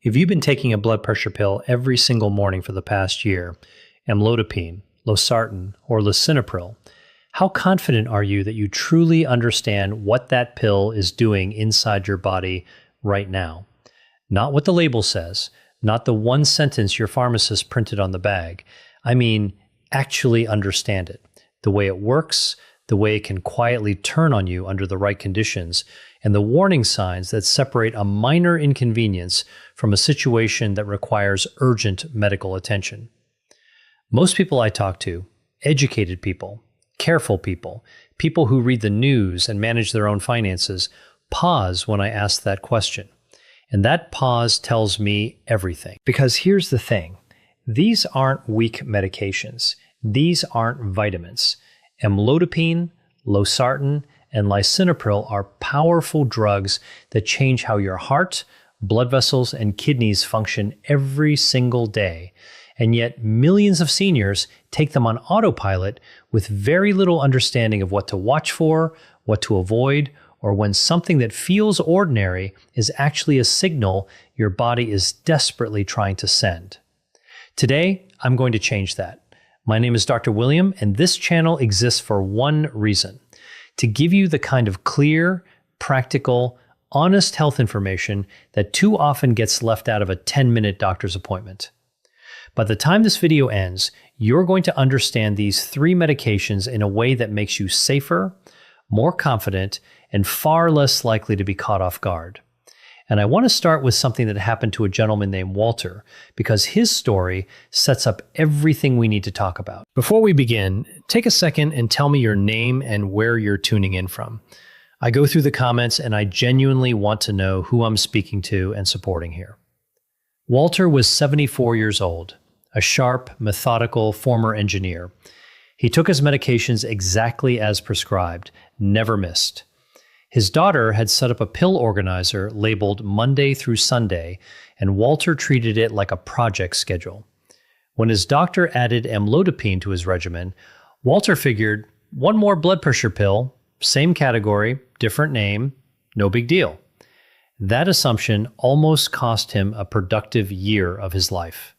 If you've been taking a blood pressure pill every single morning for the past year, Amlodipine, Losartan, or Lisinopril, how confident are you that you truly understand what that pill is doing inside your body right now? Not what the label says, not the one sentence your pharmacist printed on the bag. I mean, actually understand it. The way it works, the way it can quietly turn on you under the right conditions, and the warning signs that separate a minor inconvenience from a situation that requires urgent medical attention. Most people I talk to, educated people, careful people, people who read the news and manage their own finances, pause when I ask that question. And that pause tells me everything. Because here's the thing. These aren't weak medications. These aren't vitamins. Amlodipine, Losartan, and Lisinopril are powerful drugs that change how your heart, blood vessels, and kidneys function every single day. And yet millions of seniors take them on autopilot with very little understanding of what to watch for, what to avoid, or when something that feels ordinary is actually a signal your body is desperately trying to send. Today, I'm going to change that. My name is Dr. William, and this channel exists for one reason: to give you the kind of clear, practical, honest health information that too often gets left out of a 10-minute doctor's appointment. By the time this video ends, you're going to understand these 3 medications in a way that makes you safer, more confident, and far less likely to be caught off guard. And I want to start with something that happened to a gentleman named Walter, because his story sets up everything we need to talk about. Before we begin, take a second and tell me your name and where you're tuning in from. I go through the comments and I genuinely want to know who I'm speaking to and supporting here. Walter was 74 years old, a sharp, methodical former engineer. He took his medications exactly as prescribed, never missed. His daughter had set up a pill organizer labeled Monday through Sunday, and Walter treated it like a project schedule. When his doctor added amlodipine to his regimen, Walter figured, one more blood pressure pill, same category, different name, no big deal. That assumption almost cost him a productive year of his life.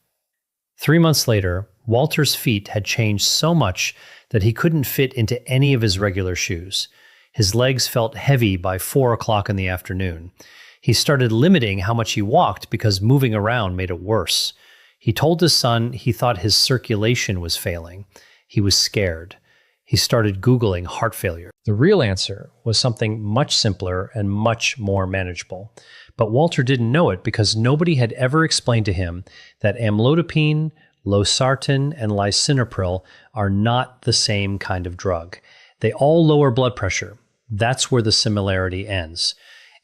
3 months later, Walter's feet had changed so much that he couldn't fit into any of his regular shoes. His legs felt heavy by 4 o'clock in the afternoon. He started limiting how much he walked because moving around made it worse. He told his son he thought his circulation was failing. He was scared. He started Googling heart failure. The real answer was something much simpler and much more manageable. But Walter didn't know it because nobody had ever explained to him that amlodipine, Losartan, and Lisinopril are not the same kind of drug. They all lower blood pressure. That's where the similarity ends.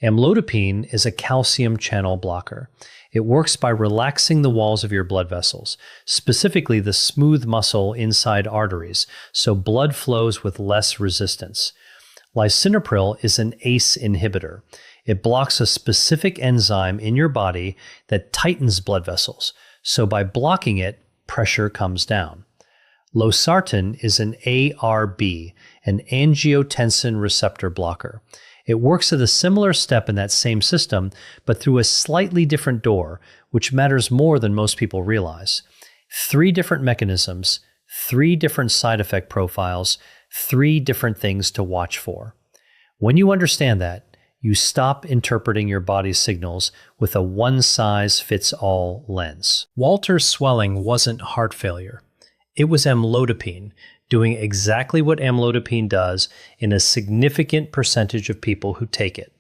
Amlodipine is a calcium channel blocker. It works by relaxing the walls of your blood vessels, specifically the smooth muscle inside arteries, so blood flows with less resistance. Lisinopril is an ACE inhibitor. It blocks a specific enzyme in your body that tightens blood vessels, so by blocking it, pressure comes down. Losartan is an ARB, an angiotensin receptor blocker. It works at a similar step in that same system, but through a slightly different door, which matters more than most people realize. 3 different mechanisms, 3 different side effect profiles, 3 different things to watch for. When you understand that, you stop interpreting your body's signals with a one-size-fits-all lens. Walter's swelling wasn't heart failure. It was amlodipine, doing exactly what amlodipine does in a significant percentage of people who take it,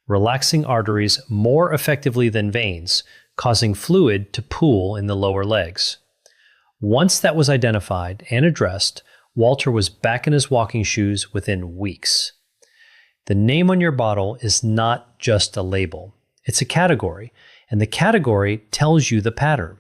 relaxing arteries more effectively than veins, causing fluid to pool in the lower legs. Once that was identified and addressed, Walter was back in his walking shoes within weeks. The name on your bottle is not just a label. It's a category, and the category tells you the pattern.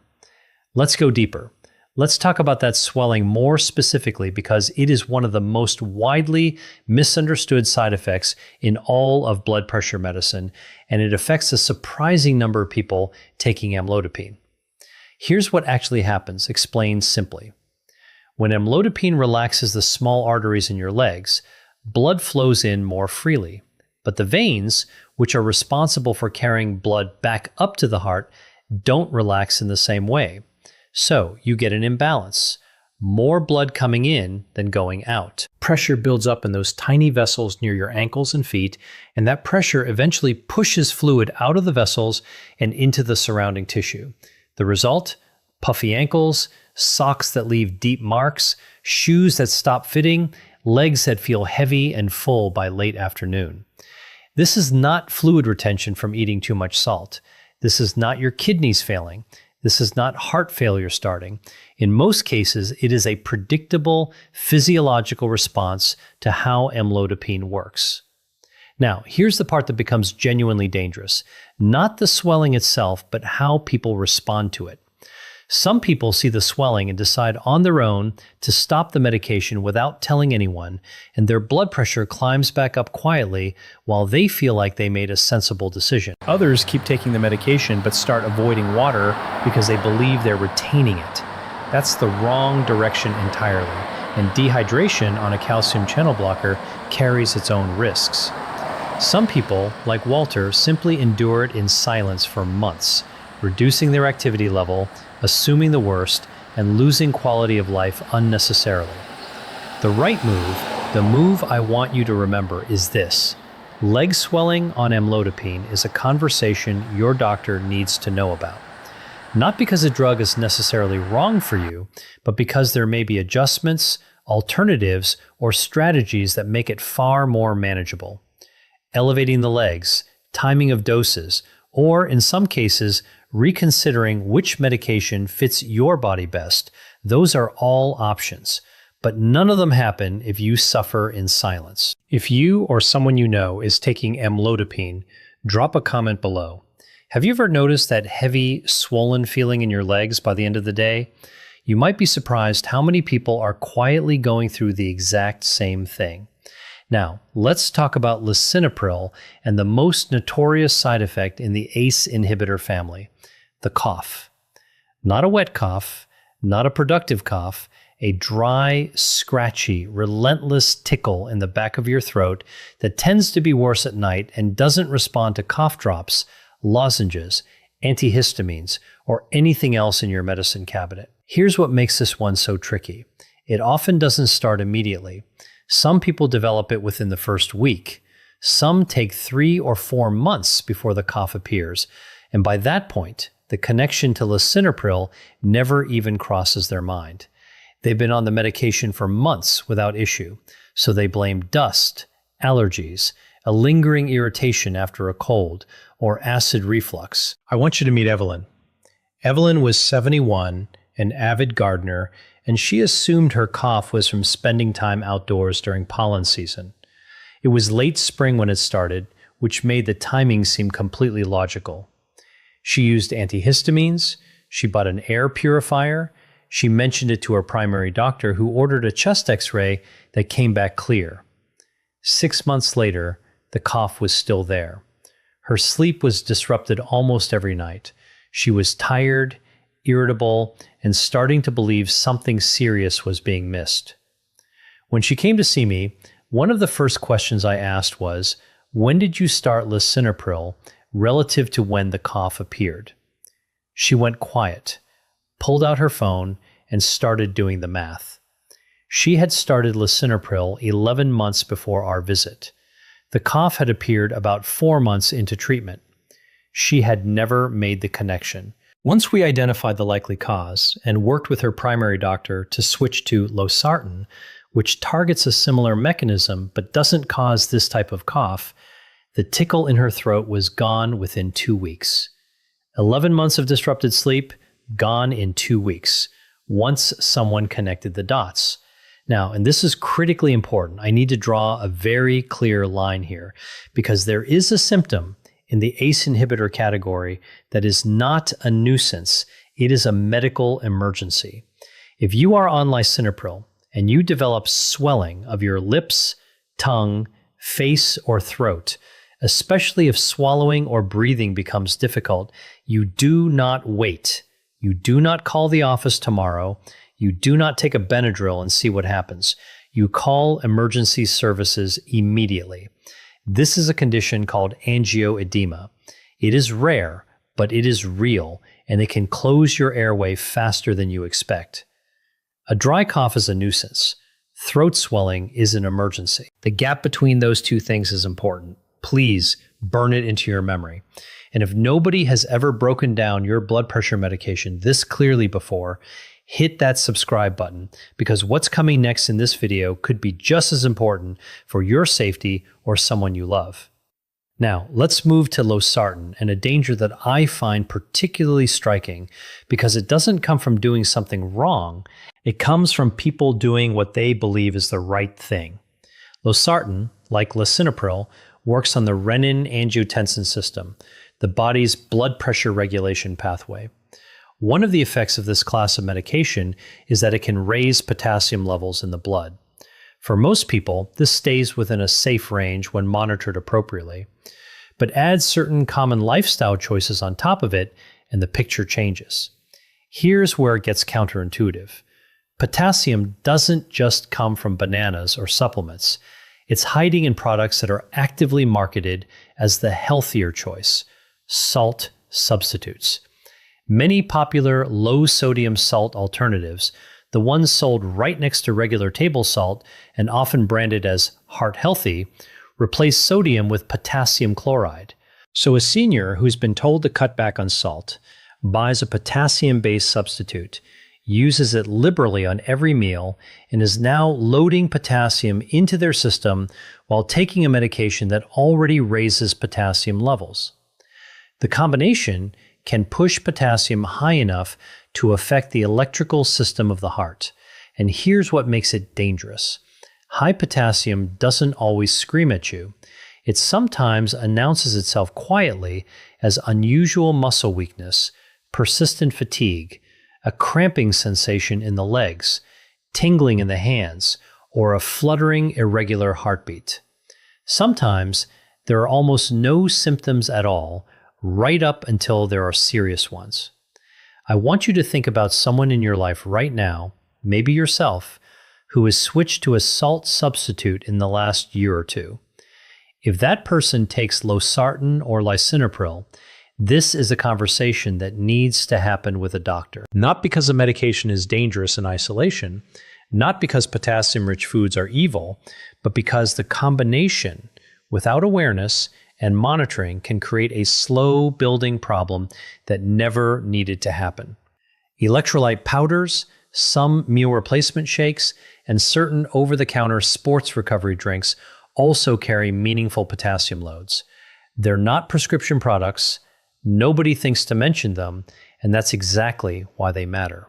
Let's go deeper. Let's talk about that swelling more specifically because it is one of the most widely misunderstood side effects in all of blood pressure medicine, and it affects a surprising number of people taking amlodipine. Here's what actually happens, explained simply. When amlodipine relaxes the small arteries in your legs, blood flows in more freely. But the veins, which are responsible for carrying blood back up to the heart, don't relax in the same way. So you get an imbalance. More blood coming in than going out. Pressure builds up in those tiny vessels near your ankles and feet, and that pressure eventually pushes fluid out of the vessels and into the surrounding tissue. The result? Puffy ankles, socks that leave deep marks, shoes that stop fitting, legs that feel heavy and full by late afternoon. This is not fluid retention from eating too much salt. This is not your kidneys failing. This is not heart failure starting. In most cases, it is a predictable physiological response to how amlodipine works. Now, here's the part that becomes genuinely dangerous. Not the swelling itself, but how people respond to it. Some people see the swelling and decide on their own to stop the medication without telling anyone, and their blood pressure climbs back up quietly while they feel like they made a sensible decision. Others keep taking the medication but start avoiding water because they believe they're retaining it. That's the wrong direction entirely, and dehydration on a calcium channel blocker carries its own risks. Some people, like Walter, simply endure it in silence for months, reducing their activity level, assuming the worst, and losing quality of life unnecessarily. The right move, the move I want you to remember, is this. Leg swelling on amlodipine is a conversation your doctor needs to know about. Not because a drug is necessarily wrong for you, but because there may be adjustments, alternatives, or strategies that make it far more manageable. Elevating the legs, timing of doses, or in some cases, reconsidering which medication fits your body best. Those are all options, but none of them happen if you suffer in silence. If you or someone you know is taking amlodipine, drop a comment below. Have you ever noticed that heavy, swollen feeling in your legs by the end of the day? You might be surprised how many people are quietly going through the exact same thing. Now, let's talk about lisinopril and the most notorious side effect in the ACE inhibitor family, the cough. Not a wet cough, not a productive cough, a dry, scratchy, relentless tickle in the back of your throat that tends to be worse at night and doesn't respond to cough drops, lozenges, antihistamines, or anything else in your medicine cabinet. Here's what makes this one so tricky. It often doesn't start immediately. Some people develop it within the first week. Some take 3 or 4 months before the cough appears, and by that point, the connection to lisinopril never even crosses their mind. They've been on the medication for months without issue, so they blame dust, allergies, a lingering irritation after a cold, or acid reflux. I want you to meet Evelyn. Evelyn was 71, an avid gardener, and she assumed her cough was from spending time outdoors during pollen season. It was late spring when it started, which made the timing seem completely logical. She used antihistamines, she bought an air purifier, she mentioned it to her primary doctor, who ordered a chest x-ray that came back clear. 6 months later, the cough was still there. Her sleep was disrupted almost every night. She was tired, irritable, and starting to believe something serious was being missed. When she came to see me, one of the first questions I asked was, when did you start lisinopril relative to when the cough appeared? She went quiet, pulled out her phone, and started doing the math. She had started lisinopril 11 months before our visit. The cough had appeared about 4 months into treatment. She had never made the connection. Once we identified the likely cause and worked with her primary doctor to switch to Losartan, which targets a similar mechanism but doesn't cause this type of cough, the tickle in her throat was gone within 2 weeks. 11 months of disrupted sleep, gone in 2 weeks, once someone connected the dots. Now, and this is critically important, I need to draw a very clear line here, because there is a symptom in the ACE inhibitor category that is not a nuisance, it is a medical emergency. If you are on lisinopril and you develop swelling of your lips, tongue, face, or throat, especially if swallowing or breathing becomes difficult, you do not wait. You do not call the office tomorrow. You do not take a Benadryl and see what happens. You call emergency services immediately. This is a condition called angioedema. It is rare, but it is real, and it can close your airway faster than you expect. A dry cough is a nuisance. Throat swelling is an emergency. The gap between those two things is important. Please burn it into your memory. And if nobody has ever broken down your blood pressure medication this clearly before, hit that subscribe button, because what's coming next in this video could be just as important for your safety or someone you love. Now, let's move to Losartan, and a danger that I find particularly striking because it doesn't come from doing something wrong. It comes from people doing what they believe is the right thing. Losartan, like Lisinopril, works on the renin-angiotensin system, the body's blood pressure regulation pathway. One of the effects of this class of medication is that it can raise potassium levels in the blood. For most people, this stays within a safe range when monitored appropriately. But add certain common lifestyle choices on top of it, and the picture changes. Here's where it gets counterintuitive. Potassium doesn't just come from bananas or supplements. It's hiding in products that are actively marketed as the healthier choice, salt substitutes. Many popular low-sodium salt alternatives, the ones sold right next to regular table salt and often branded as heart healthy, replace sodium with potassium chloride. So a senior who's been told to cut back on salt buys a potassium-based substitute, uses it liberally on every meal, and is now loading potassium into their system while taking a medication that already raises potassium levels. The combination can push potassium high enough to affect the electrical system of the heart. And here's what makes it dangerous. High potassium doesn't always scream at you. It sometimes announces itself quietly as unusual muscle weakness, persistent fatigue, a cramping sensation in the legs, tingling in the hands, or a fluttering, irregular heartbeat. Sometimes there are almost no symptoms at all, right up until there are serious ones. I want you to think about someone in your life right now, maybe yourself, who has switched to a salt substitute in the last year or two. If that person takes Losartan or Lisinopril, this is a conversation that needs to happen with a doctor. Not because a medication is dangerous in isolation, not because potassium-rich foods are evil, but because the combination, without awareness and monitoring, can create a slow-building problem that never needed to happen. Electrolyte powders, some meal replacement shakes, and certain over-the-counter sports recovery drinks also carry meaningful potassium loads. They're not prescription products, nobody thinks to mention them, and that's exactly why they matter.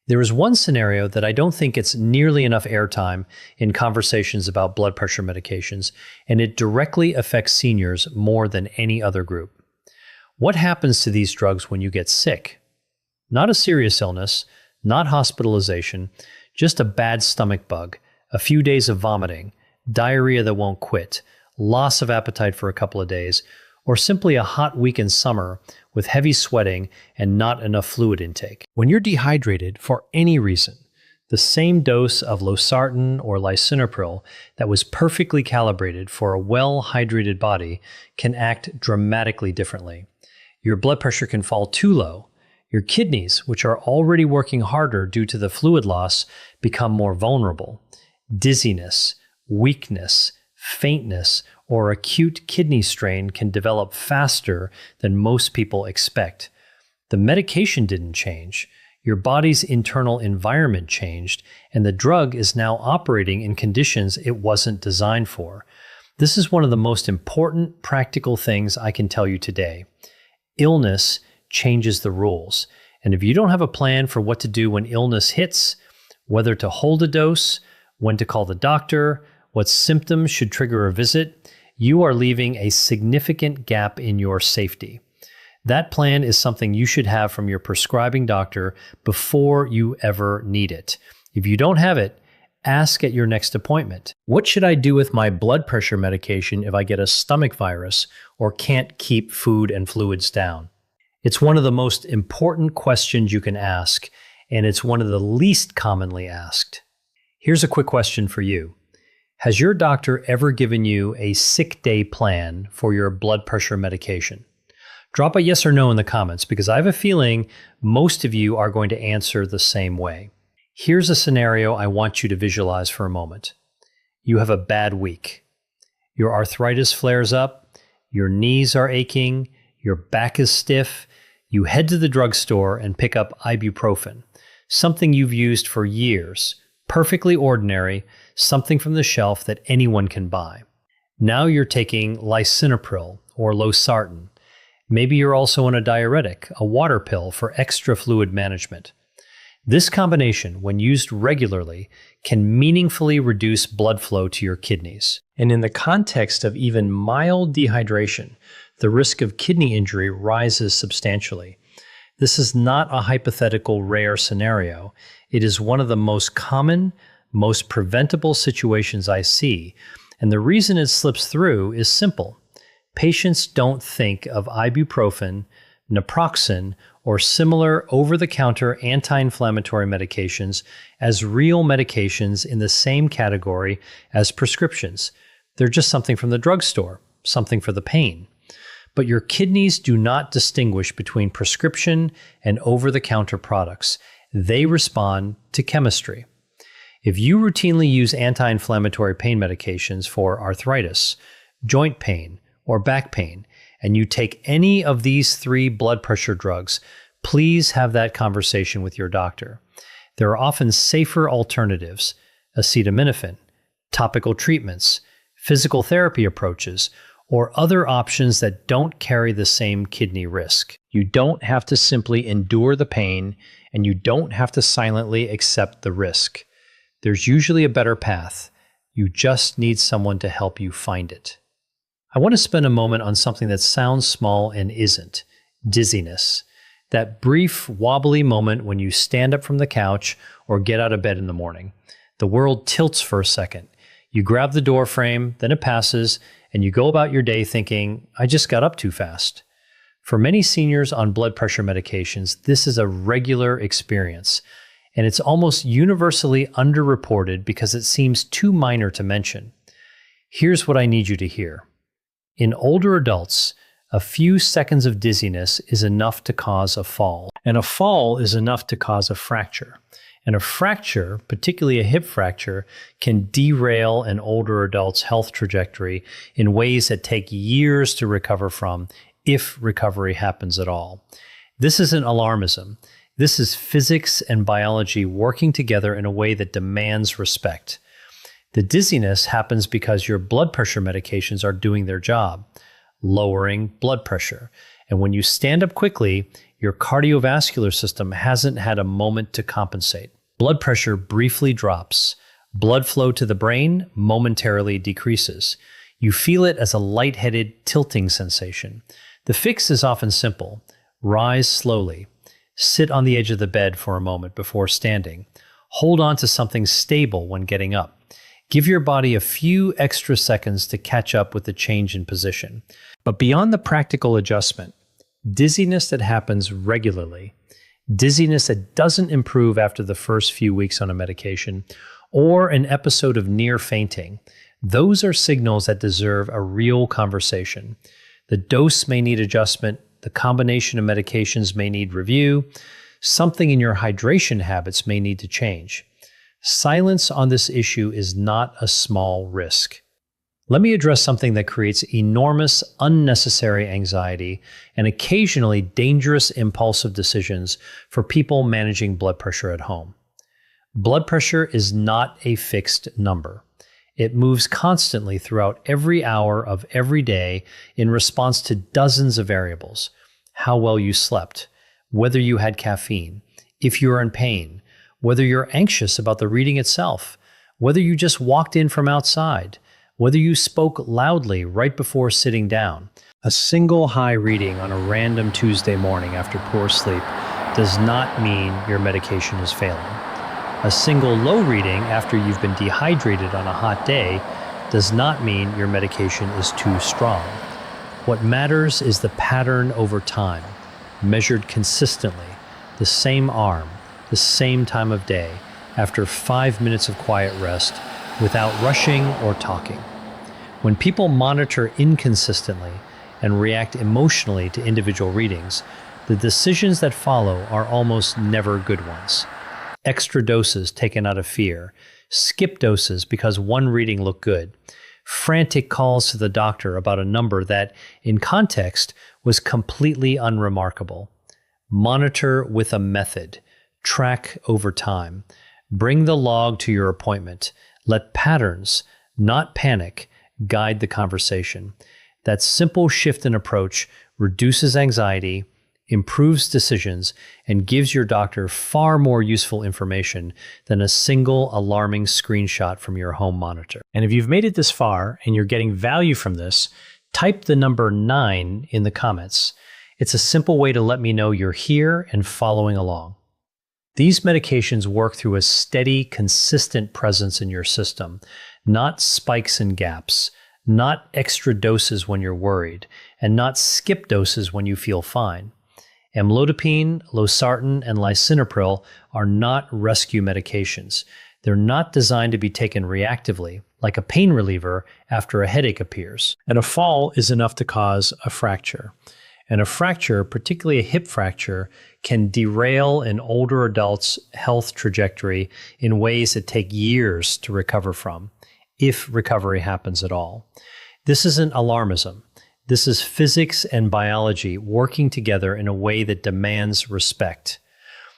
There is one scenario that I don't think gets nearly enough airtime in conversations about blood pressure medications, and it directly affects seniors more than any other group. What happens to these drugs when you get sick? Not a serious illness, not hospitalization, just a bad stomach bug, a few days of vomiting, diarrhea that won't quit, loss of appetite for a couple of days, or simply a hot week in summer with heavy sweating and not enough fluid intake. When you're dehydrated for any reason, the same dose of Losartan or Lisinopril that was perfectly calibrated for a well-hydrated body can act dramatically differently. Your blood pressure can fall too low. Your kidneys, which are already working harder due to the fluid loss, become more vulnerable. Dizziness, weakness, faintness, or acute kidney strain can develop faster than most people expect. The medication didn't change. Your body's internal environment changed, and the drug is now operating in conditions it wasn't designed for. This is one of the most important practical things I can tell you today. Illness changes the rules, and if you don't have a plan for what to do when illness hits, whether to hold a dose, when to call the doctor, what symptoms should trigger a visit, you are leaving a significant gap in your safety. That plan is something you should have from your prescribing doctor before you ever need it. If you don't have it, ask at your next appointment. What should I do with my blood pressure medication if I get a stomach virus or can't keep food and fluids down? It's one of the most important questions you can ask, and it's one of the least commonly asked. Here's a quick question for you. Has your doctor ever given you a sick day plan for your blood pressure medication? Drop a yes or no in the comments because I have a feeling most of you are going to answer the same way. Here's a scenario I want you to visualize for a moment. You have a bad week. Your arthritis flares up, your knees are aching, your back is stiff. You head to the drugstore and pick up ibuprofen, something you've used for years, perfectly ordinary, something from the shelf that anyone can buy. Now you're taking Lisinopril or Losartan. Maybe you're also on a diuretic, a water pill for extra fluid management. This combination, when used regularly, can meaningfully reduce blood flow to your kidneys. And in the context of even mild dehydration, the risk of kidney injury rises substantially. This is not a hypothetical rare scenario. It is one of the most common, most preventable situations I see. And the reason it slips through is simple. Patients don't think of ibuprofen, naproxen, or similar over-the-counter anti-inflammatory medications as real medications in the same category as prescriptions. They're just something from the drugstore, something for the pain. But your kidneys do not distinguish between prescription and over-the-counter products. They respond to chemistry. If you routinely use anti-inflammatory pain medications for arthritis, joint pain, or back pain, and you take any of these 3 blood pressure drugs, please have that conversation with your doctor. There are often safer alternatives: acetaminophen, topical treatments, physical therapy approaches, or other options that don't carry the same kidney risk. You don't have to simply endure the pain, and you don't have to silently accept the risk. There's usually a better path. You just need someone to help you find it. I want to spend a moment on something that sounds small and isn't: dizziness. That brief, wobbly moment when you stand up from the couch or get out of bed in the morning. The world tilts for a second. You grab the door frame, then it passes, and you go about your day thinking, I just got up too fast. For many seniors on blood pressure medications, this is a regular experience, and it's almost universally underreported because it seems too minor to mention. Here's what I need you to hear. In older adults, a few seconds of dizziness is enough to cause a fall, and a fall is enough to cause a fracture. And a fracture, particularly a hip fracture, can derail an older adult's health trajectory in ways that take years to recover from, if recovery happens at all. This isn't alarmism. This is physics and biology working together in a way that demands respect. The dizziness happens because your blood pressure medications are doing their job, lowering blood pressure. And when you stand up quickly, your cardiovascular system hasn't had a moment to compensate. Blood pressure briefly drops. Blood flow to the brain momentarily decreases. You feel it as a lightheaded, tilting sensation. The fix is often simple. Rise slowly. Sit on the edge of the bed for a moment before standing. Hold on to something stable when getting up. Give your body a few extra seconds to catch up with the change in position. But beyond the practical adjustment, dizziness that happens regularly, dizziness that doesn't improve after the first few weeks on a medication, or an episode of near fainting, those are signals that deserve a real conversation. The dose may need adjustment, the combination of medications may need review, something in your hydration habits may need to change. Silence on this issue is not a small risk. Let me address something that creates enormous, unnecessary anxiety and occasionally dangerous impulsive decisions for people managing blood pressure at home. Blood pressure is not a fixed number. It moves constantly throughout every hour of every day in response to dozens of variables. How well you slept, whether you had caffeine, if you're in pain, whether you're anxious about the reading itself, whether you just walked in from outside, whether you spoke loudly right before sitting down. A single high reading on a random Tuesday morning after poor sleep does not mean your medication is failing. A single low reading after you've been dehydrated on a hot day does not mean your medication is too strong. What matters is the pattern over time, measured consistently, the same arm, the same time of day, after 5 minutes of quiet rest, without rushing or talking. When people monitor inconsistently and react emotionally to individual readings, the decisions that follow are almost never good ones. Extra doses taken out of fear, skip doses because one reading looked good, frantic calls to the doctor about a number that, in context, was completely unremarkable. Monitor with a method. Track over time. Bring the log to your appointment. Let patterns, not panic, guide the conversation. That simple shift in approach reduces anxiety, improves decisions, and gives your doctor far more useful information than a single alarming screenshot from your home monitor. And if you've made it this far and you're getting value from this, type the number 9 in the comments. It's a simple way to let me know you're here and following along. These medications work through a steady, consistent presence in your system, not spikes and gaps, not extra doses when you're worried, and not skip doses when you feel fine. Amlodipine, Losartan, and Lisinopril are not rescue medications. They're not designed to be taken reactively, like a pain reliever after a headache appears. And a fall is enough to cause a fracture. And a fracture, particularly a hip fracture, can derail an older adult's health trajectory in ways that take years to recover from, if recovery happens at all. This isn't alarmism. This is physics and biology working together in a way that demands respect.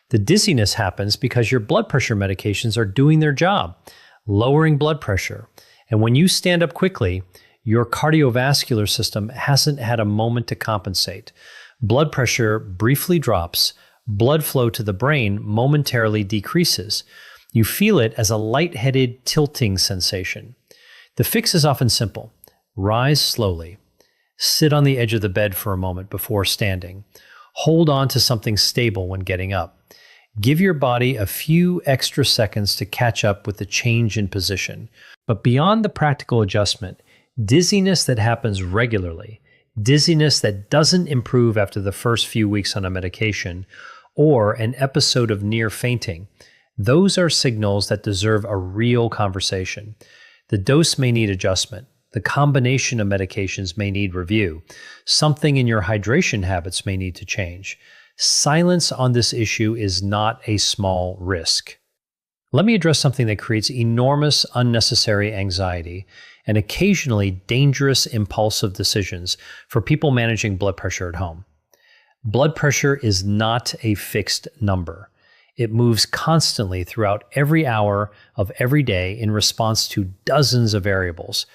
The dizziness happens because your blood pressure medications are doing their job, lowering blood pressure. And when you stand up quickly, your cardiovascular system hasn't had a moment to compensate. Blood pressure briefly drops, blood flow to the brain momentarily decreases. You feel it as a lightheaded, tilting sensation. The fix is often simple. Rise slowly. Sit on the edge of the bed for a moment before standing. Hold on to something stable when getting up. Give your body a few extra seconds to catch up with the change in position. But beyond the practical adjustment, dizziness that happens regularly, dizziness that doesn't improve after the first few weeks on a medication, or an episode of near fainting, those are signals that deserve a real conversation. The dose may need adjustment. The combination of medications may need review. Something in your hydration habits may need to change. Silence on this issue is not a small risk. Let me address something that creates enormous unnecessary anxiety and occasionally dangerous impulsive decisions for people managing blood pressure at home. Blood pressure is not a fixed number. It moves constantly throughout every hour of every day in response to dozens of variables.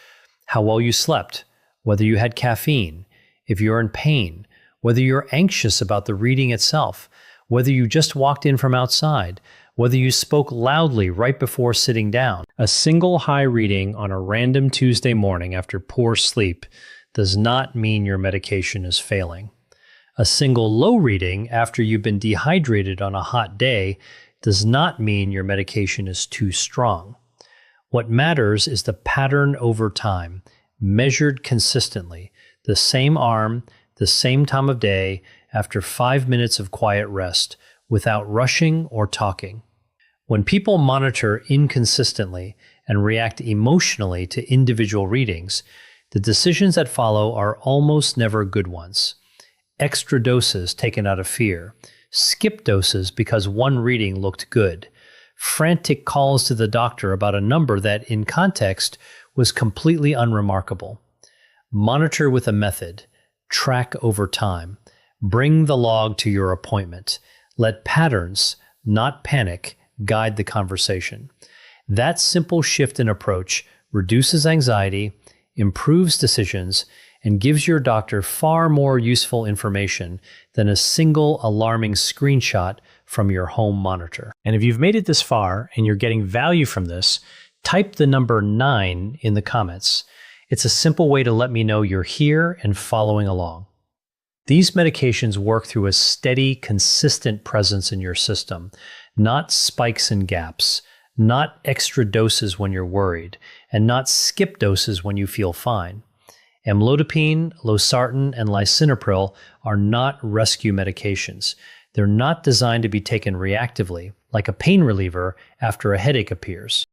How well you slept, whether you had caffeine, if you're in pain, whether you're anxious about the reading itself, whether you just walked in from outside, whether you spoke loudly right before sitting down. A single high reading on a random Tuesday morning after poor sleep does not mean your medication is failing. A single low reading after you've been dehydrated on a hot day does not mean your medication is too strong. What matters is the pattern over time, measured consistently, the same arm, the same time of day, after 5 minutes of quiet rest, without rushing or talking. When people monitor inconsistently and react emotionally to individual readings, the decisions that follow are almost never good ones. Extra doses taken out of fear, skip doses because one reading looked good, frantic calls to the doctor about a number that, in context, was completely unremarkable. Monitor with a method. Track over time. Bring the log to your appointment. Let patterns, not panic, guide the conversation. That simple shift in approach reduces anxiety, improves decisions, and gives your doctor far more useful information than a single alarming screenshot from your home monitor. And if you've made it this far and you're getting value from this, type the number 9 in the comments. It's a simple way to let me know you're here and following along. These medications work through a steady, consistent presence in your system, not spikes and gaps, not extra doses when you're worried, and not skip doses when you feel fine. Amlodipine, Losartan, and Lisinopril are not rescue medications. They're not designed to be taken reactively, like a pain reliever after a headache appears.